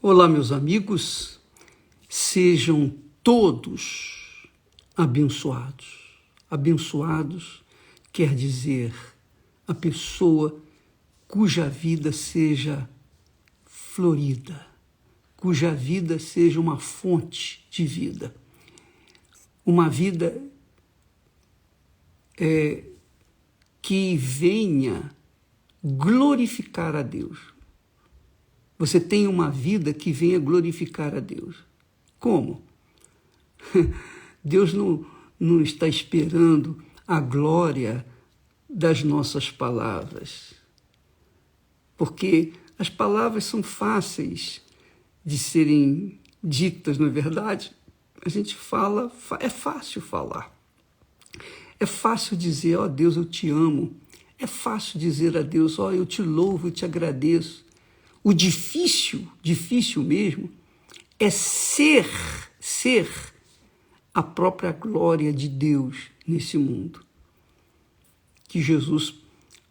Olá, meus amigos, sejam todos abençoados. Abençoados quer dizer a pessoa cuja vida seja florida, cuja vida seja uma fonte de vida. Uma vida que venha glorificar a Deus. Você tem uma vida que venha glorificar a Deus. Como? Deus não está esperando a glória das nossas palavras. Porque as palavras são fáceis de serem ditas, não é verdade? A gente fala, é fácil falar. É fácil dizer, ó Deus, eu te amo. É fácil dizer a Deus, ó, eu te louvo, eu te agradeço. O difícil mesmo, é ser a própria glória de Deus nesse mundo. Que Jesus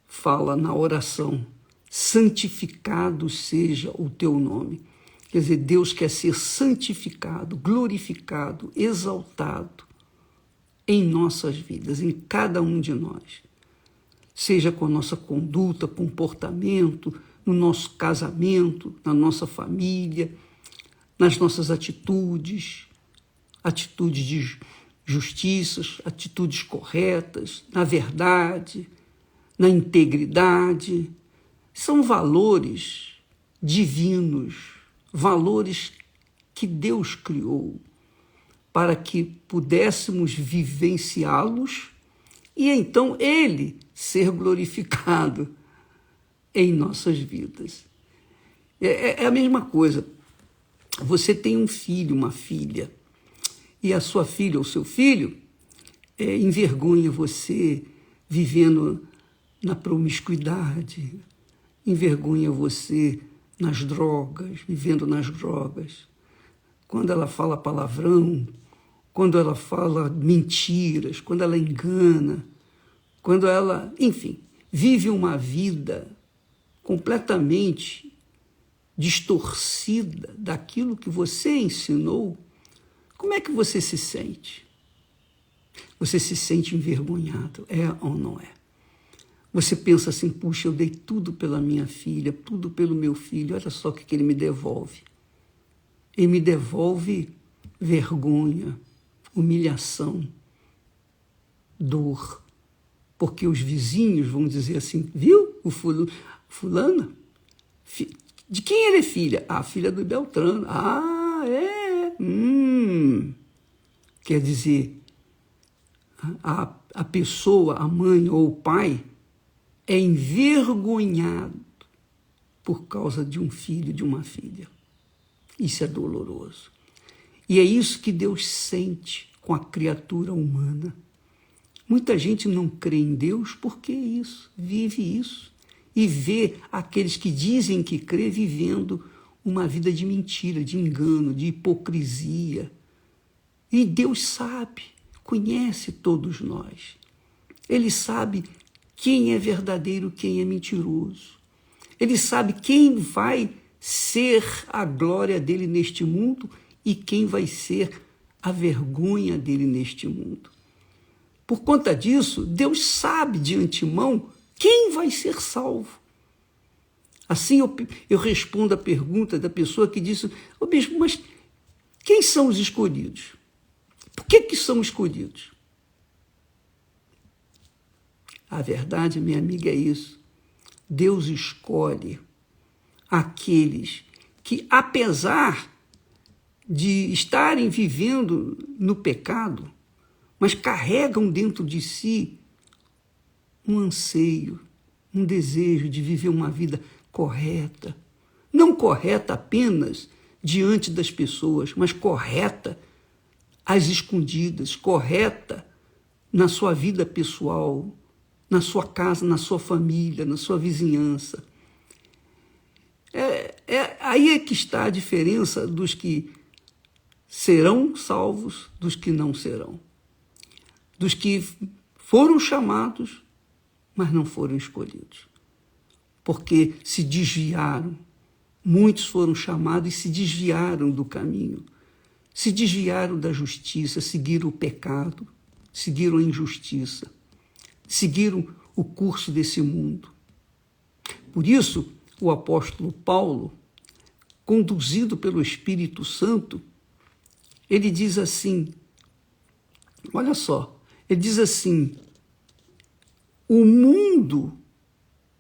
fala na oração, santificado seja o teu nome. Quer dizer, Deus quer ser santificado, glorificado, exaltado em nossas vidas, em cada um de nós. Seja com a nossa conduta, comportamento, no nosso casamento, na nossa família, nas nossas atitudes de justiça, atitudes corretas, na verdade, na integridade. São valores divinos, valores que Deus criou para que pudéssemos vivenciá-los e então Ele ser glorificado em nossas vidas. É a mesma coisa. Você tem um filho, uma filha, e a sua filha ou seu filho envergonha você vivendo na promiscuidade, envergonha você nas drogas, vivendo nas drogas. Quando ela fala palavrão, quando ela fala mentiras, quando ela engana, quando ela, enfim, vive uma vida completamente distorcida daquilo que você ensinou, como é que você se sente? Você se sente envergonhado, é ou não é? Você pensa assim, puxa, eu dei tudo pela minha filha, tudo pelo meu filho, olha só o que ele me devolve. Ele me devolve vergonha, humilhação, dor, porque os vizinhos vão dizer assim, viu, o fulana, de quem ela é filha? Ah, filha do Beltrano. Ah, é? Quer dizer, a pessoa, a mãe ou o pai, é envergonhado por causa de um filho, de uma filha. Isso é doloroso. E é isso que Deus sente com a criatura humana. Muita gente não crê em Deus porque isso, vive isso. E vê aqueles que dizem que crê vivendo uma vida de mentira, de engano, de hipocrisia. E Deus sabe, conhece todos nós. Ele sabe quem é verdadeiro, quem é mentiroso. Ele sabe quem vai ser a glória dele neste mundo e quem vai ser a vergonha dele neste mundo. Por conta disso, Deus sabe de antemão quem vai ser salvo. Assim eu respondo a pergunta da pessoa que disse, ô bispo, mas quem são os escolhidos? Por que são escolhidos? A verdade, minha amiga, é isso. Deus escolhe aqueles que, apesar de estarem vivendo no pecado, mas carregam dentro de si um anseio, um desejo de viver uma vida correta. Não correta apenas diante das pessoas, mas correta às escondidas, correta na sua vida pessoal, na sua casa, na sua família, na sua vizinhança. Aí é que está a diferença dos que serão salvos dos que não serão. Dos que foram chamados, mas não foram escolhidos. Porque se desviaram, muitos foram chamados e se desviaram do caminho, se desviaram da justiça, seguiram o pecado, seguiram a injustiça, seguiram o curso desse mundo. Por isso, o apóstolo Paulo, conduzido pelo Espírito Santo, ele diz assim, olha só, ele diz assim, o mundo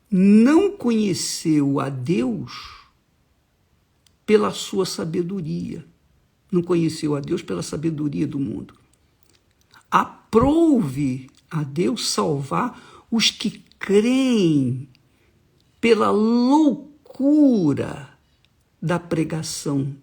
não conheceu a Deus pela sua sabedoria, não conheceu a Deus pela sabedoria do mundo. Aprouve a Deus salvar os que creem pela loucura da pregação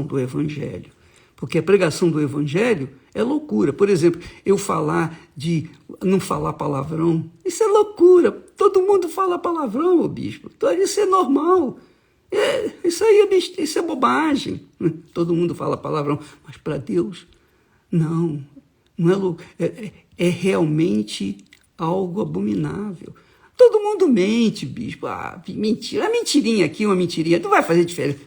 do Evangelho. Porque a pregação do Evangelho é loucura. Por exemplo, eu falar de não falar palavrão, isso é loucura. Todo mundo fala palavrão, ô bispo. Então, isso é normal. Isso é bobagem. Todo mundo fala palavrão, mas para Deus, não é loucura. É realmente algo abominável. Todo mundo mente, bispo. Mentira. Uma mentirinha aqui, uma mentirinha. Não vai fazer diferença.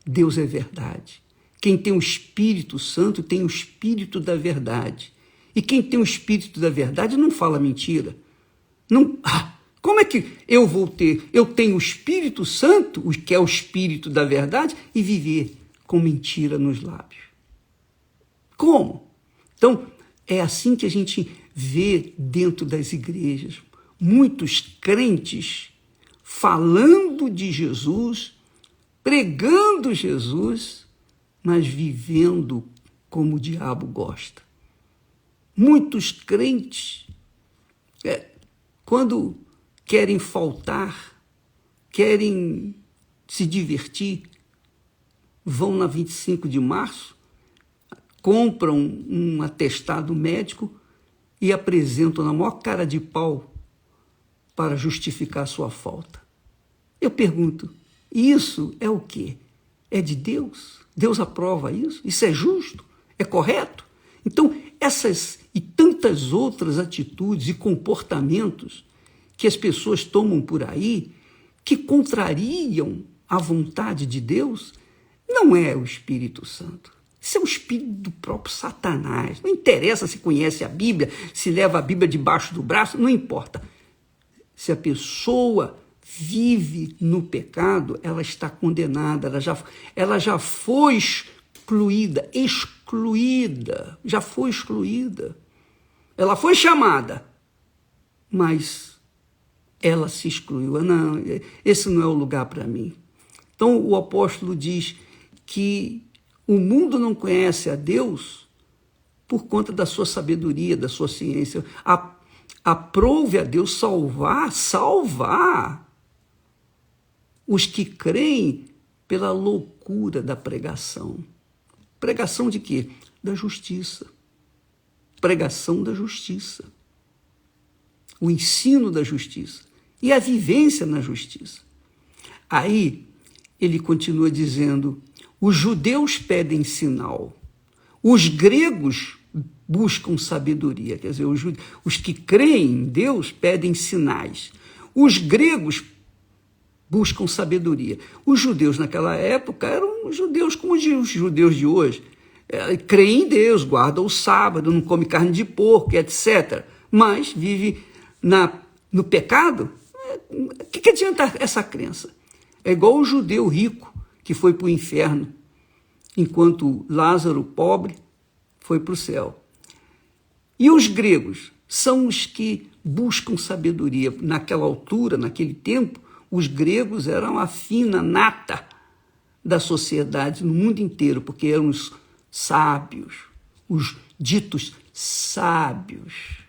Deus é verdade. Quem tem o Espírito Santo tem o Espírito da verdade. E quem tem o Espírito da verdade não fala mentira. Não, como é que eu vou ter? Eu tenho o Espírito Santo, que é o Espírito da verdade, e viver com mentira nos lábios. Como? Então, é assim que a gente vê dentro das igrejas. Muitos crentes falando de Jesus, pregando Jesus, mas vivendo como o diabo gosta. Muitos crentes, quando querem faltar, querem se divertir, vão na 25 de março, compram um atestado médico e apresentam na maior cara de pau para justificar sua falta. Eu pergunto, isso é o quê? É de Deus? Deus aprova isso? Isso é justo? É correto? Então, essas e tantas outras atitudes e comportamentos que as pessoas tomam por aí, que contrariam a vontade de Deus, não é o Espírito Santo. Isso é o espírito do próprio Satanás. Não interessa se conhece a Bíblia, se leva a Bíblia debaixo do braço, não importa. Se a pessoa vive no pecado, ela está condenada, ela já foi excluída, já foi excluída. Ela foi chamada, mas ela se excluiu. Não, esse não é o lugar para mim. Então o apóstolo diz que o mundo não conhece a Deus por conta da sua sabedoria, da sua ciência. Aprove a Deus salvar os que creem pela loucura da pregação. Pregação de quê? Da justiça. Pregação da justiça. O ensino da justiça. E a vivência na justiça. Aí, ele continua dizendo, os judeus pedem sinal, os gregos buscam sabedoria. Quer dizer, os que creem em Deus pedem sinais. Os gregos buscam sabedoria. Os judeus naquela época eram judeus como os judeus de hoje. Creem em Deus, guardam o sábado, não come carne de porco, etc. Mas vive no pecado. O que adianta essa crença? É igual o judeu rico que foi para o inferno, enquanto Lázaro, pobre, foi para o céu. E os gregos são os que buscam sabedoria. Naquela altura, naquele tempo, os gregos eram a fina nata da sociedade no mundo inteiro, porque eram os sábios, os ditos sábios.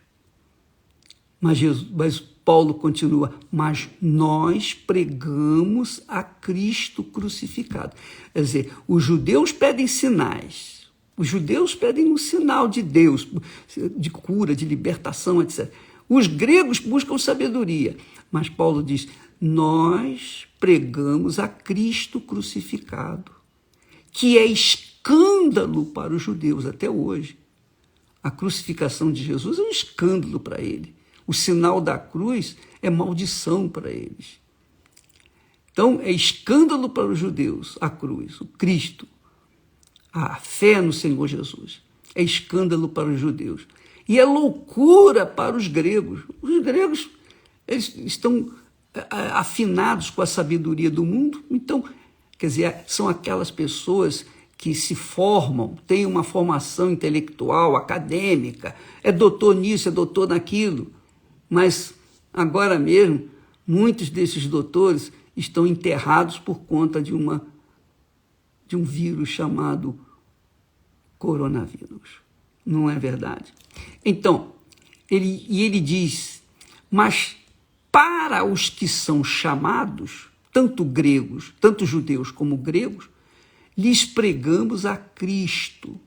Mas Paulo continua, mas nós pregamos a Cristo crucificado. Quer dizer, os judeus pedem sinais, os judeus pedem um sinal de Deus, de cura, de libertação, etc. Os gregos buscam sabedoria, mas Paulo diz, nós pregamos a Cristo crucificado, que é escândalo para os judeus até hoje. A crucificação de Jesus é um escândalo para ele. O sinal da cruz é maldição para eles. Então, é escândalo para os judeus a cruz, o Cristo, a fé no Senhor Jesus. É escândalo para os judeus. E é loucura para os gregos. Os gregos, eles estão afinados com a sabedoria do mundo. Então, quer dizer, são aquelas pessoas que se formam, têm uma formação intelectual, acadêmica, é doutor nisso, é doutor naquilo. Mas, agora mesmo, muitos desses doutores estão enterrados por conta de um vírus chamado coronavírus. Não é verdade? Então, ele diz, mas para os que são chamados, tanto gregos, tanto judeus como gregos, lhes pregamos a Cristo,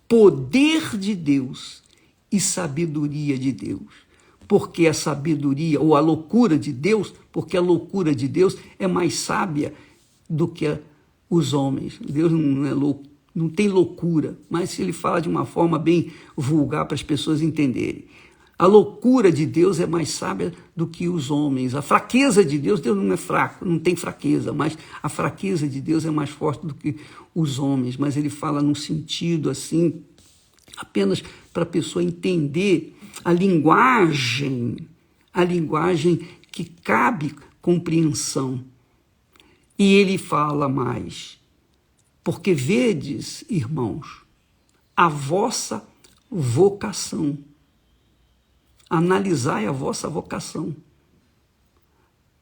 poder de Deus e sabedoria de Deus. Porque a sabedoria, ou a loucura de Deus, porque a loucura de Deus é mais sábia do que os homens. Deus não é louco, não tem loucura, mas ele fala de uma forma bem vulgar para as pessoas entenderem. A loucura de Deus é mais sábia do que os homens. A fraqueza de Deus, Deus não é fraco, não tem fraqueza, mas a fraqueza de Deus é mais forte do que os homens. Mas ele fala num sentido assim, apenas para a pessoa entender a linguagem que cabe compreensão. E ele fala mais, porque vedes, irmãos, a vossa vocação. Analisai a vossa vocação,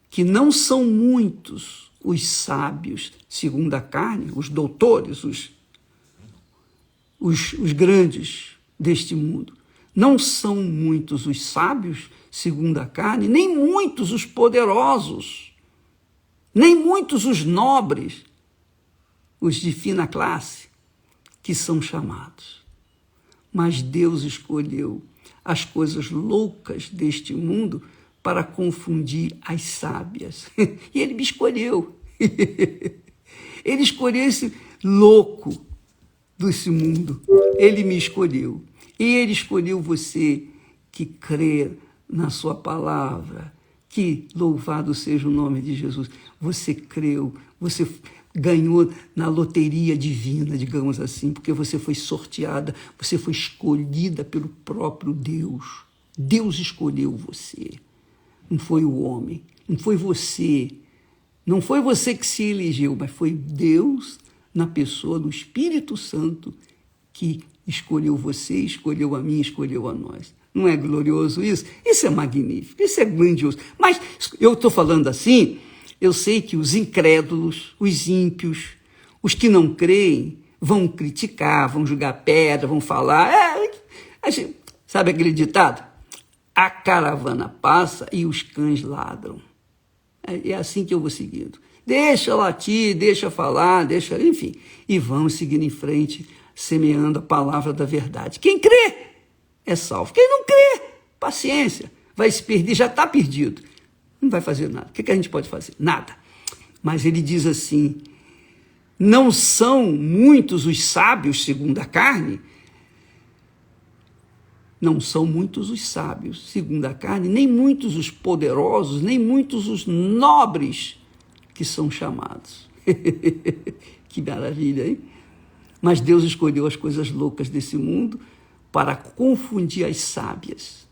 que não são muitos os sábios, segundo a carne, os doutores, os grandes deste mundo. Não são muitos os sábios, segundo a carne, nem muitos os poderosos, nem muitos os nobres, os de fina classe, que são chamados. Mas Deus escolheu as coisas loucas deste mundo para confundir as sábias. E ele me escolheu. Ele escolheu esse louco desse mundo. Ele me escolheu. E ele escolheu você que crê na sua palavra. Que louvado seja o nome de Jesus. Você creu, você ganhou na loteria divina, digamos assim, porque você foi sorteada, você foi escolhida pelo próprio Deus. Deus escolheu você, não foi o homem, não foi você. Não foi você que se elegeu, mas foi Deus, na pessoa do Espírito Santo, que escolheu você, escolheu a mim, escolheu a nós. Não é glorioso isso? Isso é magnífico, isso é grandioso. Mas eu estou falando assim, eu sei que os incrédulos, os ímpios, os que não creem, vão criticar, vão jogar pedra, vão falar. Sabe aquele ditado? A caravana passa e os cães ladram. É assim que eu vou seguindo. Deixa latir, deixa falar, deixa, enfim. E vamos seguindo em frente, semeando a palavra da verdade. Quem crê é salvo. Quem não crê, paciência, vai se perder, já está perdido. Não vai fazer nada. O que a gente pode fazer? Nada. Mas ele diz assim, não são muitos os sábios segundo a carne, não são muitos os sábios segundo a carne, nem muitos os poderosos, nem muitos os nobres que são chamados. Que maravilha, hein? Mas Deus escolheu as coisas loucas desse mundo para confundir as sábias.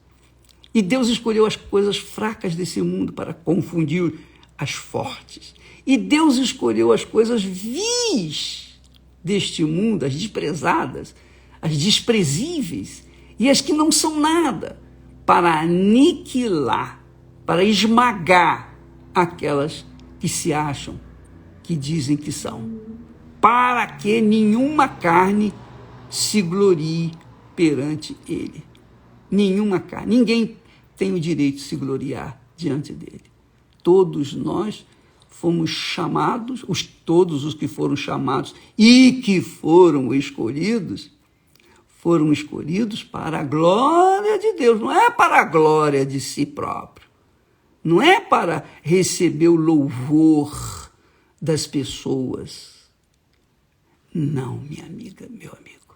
E Deus escolheu as coisas fracas desse mundo para confundir as fortes. E Deus escolheu as coisas vis deste mundo, as desprezadas, as desprezíveis e as que não são nada, para aniquilar, para esmagar aquelas que se acham, que dizem que são, para que nenhuma carne se glorie perante ele. Nenhuma carne, ninguém tem o direito de se gloriar diante dele. Todos nós fomos chamados, todos os que foram chamados e que foram escolhidos para a glória de Deus, não é para a glória de si próprio, não é para receber o louvor das pessoas. Não, minha amiga, meu amigo.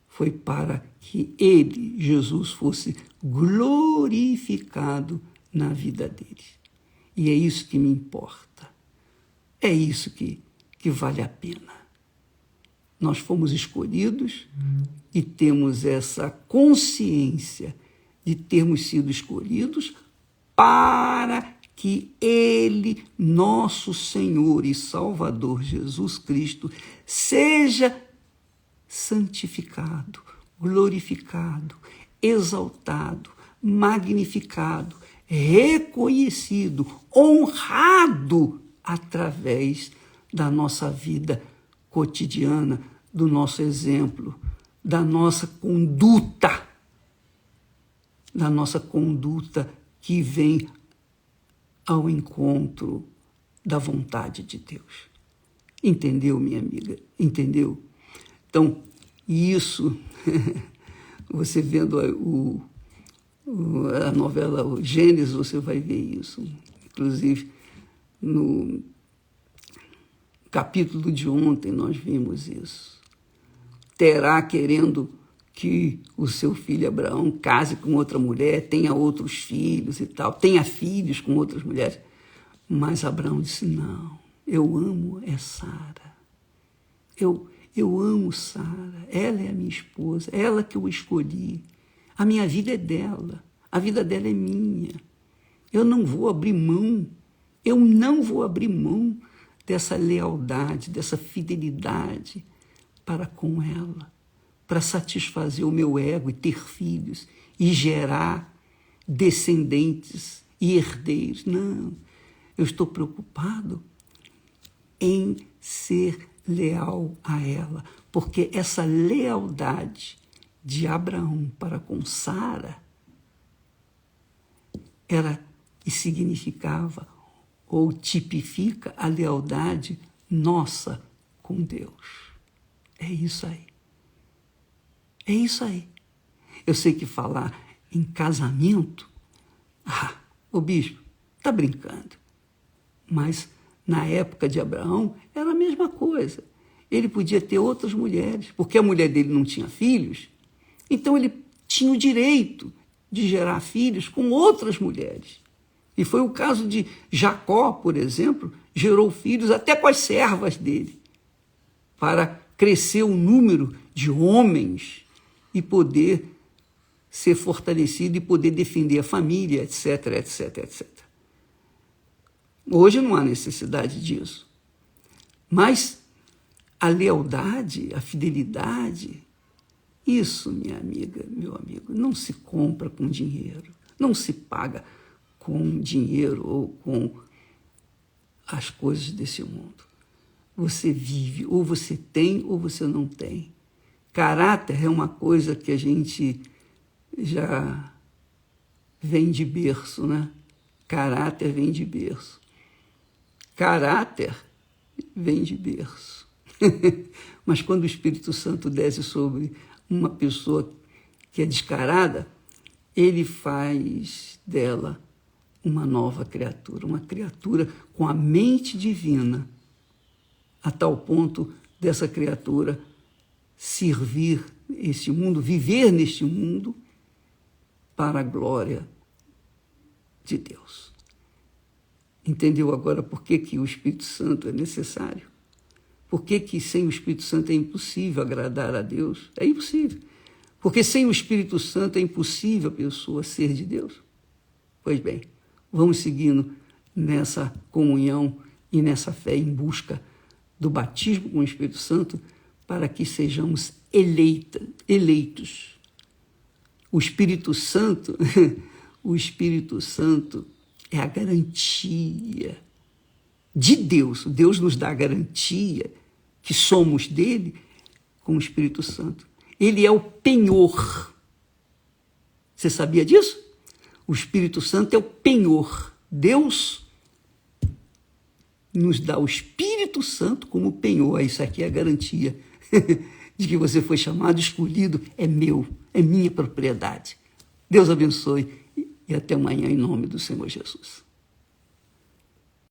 Foi para que ele, Jesus, fosse glorificado na vida deles. E é isso que me importa. É isso que vale a pena. Nós fomos escolhidos e temos essa consciência de termos sido escolhidos para que Ele, nosso Senhor e Salvador Jesus Cristo, seja santificado, glorificado, exaltado, magnificado, reconhecido, honrado através da nossa vida cotidiana, do nosso exemplo, da nossa conduta que vem ao encontro da vontade de Deus. Entendeu, minha amiga? Entendeu? Então, isso, você vendo a novela o Gênesis, você vai ver isso. Inclusive, no capítulo de ontem nós vimos isso. Terá querendo que o seu filho Abraão case com outra mulher, tenha outros filhos e tal, tenha filhos com outras mulheres. Mas Abraão disse, não, eu amo Sara. Eu amo Sara, ela é a minha esposa, ela que eu escolhi. A minha vida é dela, a vida dela é minha. Eu não vou abrir mão dessa lealdade, dessa fidelidade para com ela, para satisfazer o meu ego e ter filhos e gerar descendentes e herdeiros. Não, eu estou preocupado em ser leal a ela, porque essa lealdade de Abraão para com Sara era e significava ou tipifica a lealdade nossa com Deus. É isso aí. É isso aí. Eu sei que falar em casamento, o bispo está brincando. Mas na época de Abraão era a mesma coisa. Ele podia ter outras mulheres, porque a mulher dele não tinha filhos, então ele tinha o direito de gerar filhos com outras mulheres. E foi o caso de Jacó, por exemplo, gerou filhos até com as servas dele, para crescer o número de homens e poder ser fortalecido e poder defender a família, etc, etc, etc. Hoje não há necessidade disso. Mas a lealdade, a fidelidade, isso, minha amiga, meu amigo, não se compra com dinheiro, não se paga com dinheiro ou com as coisas desse mundo. Você vive, ou você tem ou você não tem. Caráter é uma coisa que a gente já vem de berço, né? Caráter vem de berço. Caráter vem de berço. Mas quando o Espírito Santo desce sobre uma pessoa que é descarada, ele faz dela uma nova criatura, uma criatura com a mente divina, a tal ponto dessa criatura servir este mundo, viver neste mundo para a glória de Deus. Entendeu agora por que o Espírito Santo é necessário? Por que sem o Espírito Santo é impossível agradar a Deus? É impossível. Porque sem o Espírito Santo é impossível a pessoa ser de Deus. Pois bem, vamos seguindo nessa comunhão e nessa fé em busca do batismo com o Espírito Santo para que sejamos eleitos. O Espírito Santo é a garantia de Deus. Deus nos dá a garantia que somos dele com o Espírito Santo. Ele é o penhor. Você sabia disso? O Espírito Santo é o penhor. Deus nos dá o Espírito Santo como penhor. Isso aqui é a garantia de que você foi chamado, escolhido, é meu, é minha propriedade. Deus abençoe e até amanhã em nome do Senhor Jesus.